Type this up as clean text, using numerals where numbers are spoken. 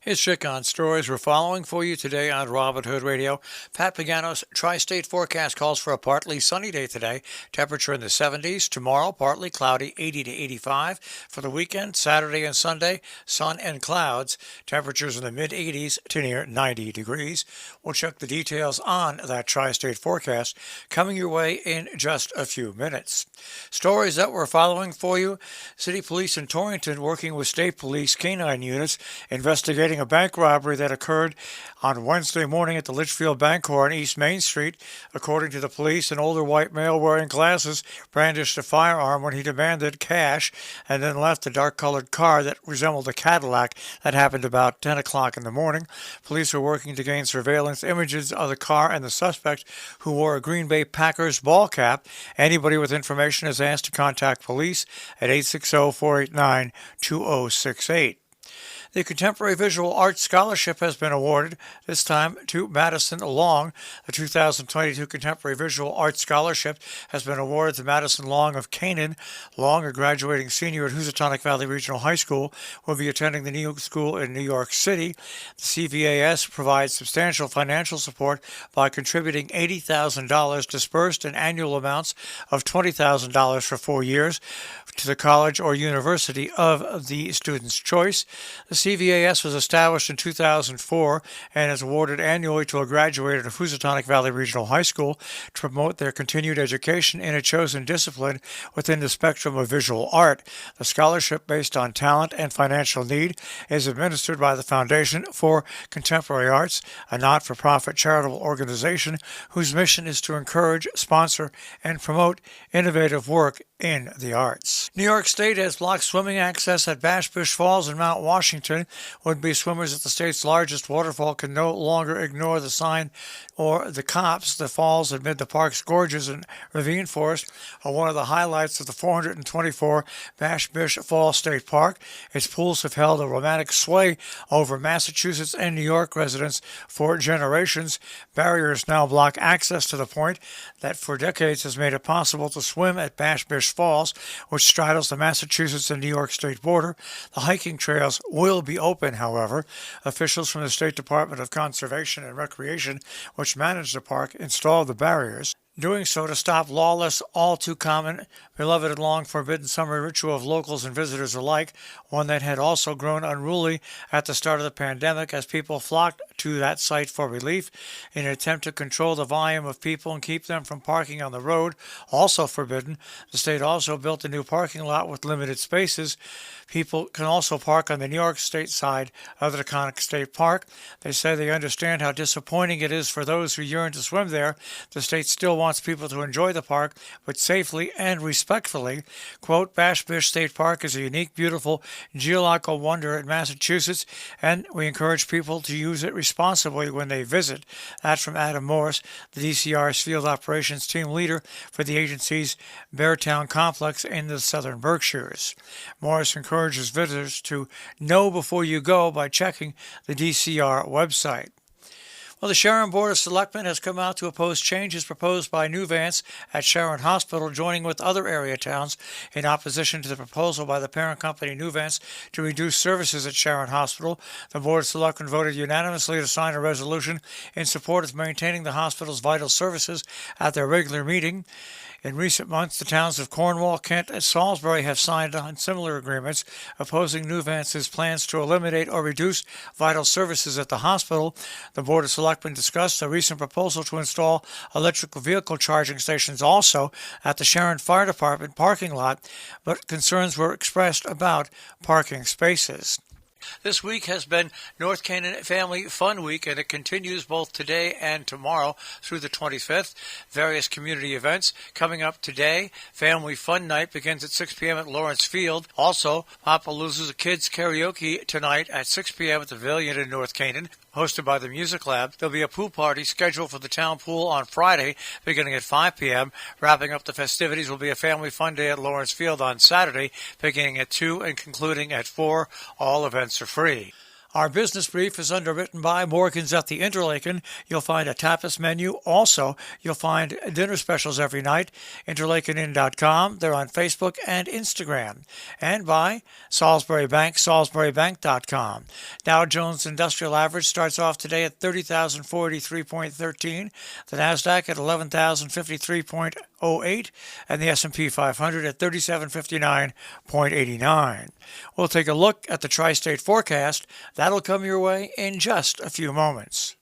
Here's Chick on stories we're following for you today on Robin Hood Radio. Pat Pagano's tri-state forecast calls for a partly sunny day today. Temperature in the 70s. Tomorrow, partly cloudy, 80 to 85. For the weekend, Saturday and Sunday, sun and clouds. Temperatures in the mid-80s to near 90 degrees. We'll check the details on that tri-state forecast coming your way in just a few minutes. Stories that we're following for you. City Police in Torrington working with state police canine units investigating a bank robbery that occurred on Wednesday morning at the Litchfield Bancorp on East Main Street. According to the police, an older white male wearing glasses brandished a firearm when he demanded cash and then left a dark-colored car that resembled a Cadillac. That happened about 10 o'clock in the morning. Police are working to gain surveillance images of the car and the suspect, who wore a Green Bay Packers ball cap. Anybody with information is asked to contact police at 860-489-2068. The Contemporary Visual Arts Scholarship has been awarded, this time to Madison Long. The 2022 Contemporary Visual Arts Scholarship has been awarded to Madison Long of Canaan. Long, a graduating senior at Housatonic Valley Regional High School, will be attending the New School in New York City. The CVAS provides substantial financial support by contributing $80,000 dispersed in annual amounts of $20,000 for 4 years to the college or university of the student's choice. The CVAS was established in 2004 and is awarded annually to a graduate of Housatonic Valley Regional High School to promote their continued education in a chosen discipline within the spectrum of visual art. The scholarship, based on talent and financial need, is administered by the Foundation for Contemporary Arts, a not-for-profit charitable organization whose mission is to encourage, sponsor, and promote innovative work in the arts. New York State has blocked swimming access at Bash Bush Falls in Mount Washington. Would-be swimmers at the state's largest waterfall can no longer ignore the sign or the cops. The falls amid the park's gorges and ravine forest are one of the highlights of the 424 Bash Bush Falls State Park. Its pools have held a romantic sway over Massachusetts and New York residents for generations. Barriers now block access to the point that for decades has made it possible to swim at Bash Bush Falls, which straddles the Massachusetts and New York state border. The hiking trails will be open, however. Officials from the State Department of Conservation and Recreation, which manage the park, installed the barriers, doing so to stop lawless, all-too-common, beloved and long-forbidden summer ritual of locals and visitors alike, one that had also grown unruly at the start of the pandemic as people flocked to that site for relief. In an attempt to control the volume of people and keep them from parking on the road, also forbidden, the state also built a new parking lot with limited spaces. People can also park on the New York State side of the iconic state park. They say they understand how disappointing it is for those who yearn to swim there. The state still wants people to enjoy the park, but safely and respectfully. Quote, Bash Bush State Park is a unique, beautiful geological wonder in Massachusetts, and we encourage people to use it responsibly when they visit. That's from Adam Morris, the DCR's field operations team leader for the agency's Beartown complex in the southern Berkshires. Morris encourages visitors to know before you go by checking the DCR website. Well, the Sharon Board of Selectmen has come out to oppose changes proposed by Nuvance at Sharon Hospital, joining with other area towns in opposition to the proposal by the parent company Nuvance to reduce services at Sharon Hospital. The Board of Selectmen voted unanimously to sign a resolution in support of maintaining the hospital's vital services at their regular meeting. In recent months, the towns of Cornwall, Kent, and Salisbury have signed on similar agreements opposing Nuvance's plans to eliminate or reduce vital services at the hospital. The Board of Selectmen discussed a recent proposal to install electric vehicle charging stations also at the Sharon Fire Department parking lot, but concerns were expressed about parking spaces. This week has been North Canaan Family Fun Week, and it continues both today and tomorrow through the 25th. Various community events coming up today. Family Fun Night begins at 6 p.m. at Lawrence Field. Also, Papalooza's Kids Karaoke tonight at 6 p.m. at the Pavilion in North Canaan, hosted by the Music Lab. There'll be a pool party scheduled for the town pool on Friday, beginning at 5 p.m. Wrapping up the festivities will be a Family Fun Day at Lawrence Field on Saturday, beginning at 2 and concluding at 4. All events are free. Our business brief is underwritten by Morgan's at the Interlaken. You'll find a tapas menu. Also, you'll find dinner specials every night. InterlakenInn.com. They're on Facebook and Instagram. And by Salisbury Bank, SalisburyBank.com. Dow Jones Industrial Average starts off today at 30,043.13. The Nasdaq at 11,053.08, and the S&P 500 at 3759.89. We'll take a look at the tri-state forecast. That'll come your way in just a few moments.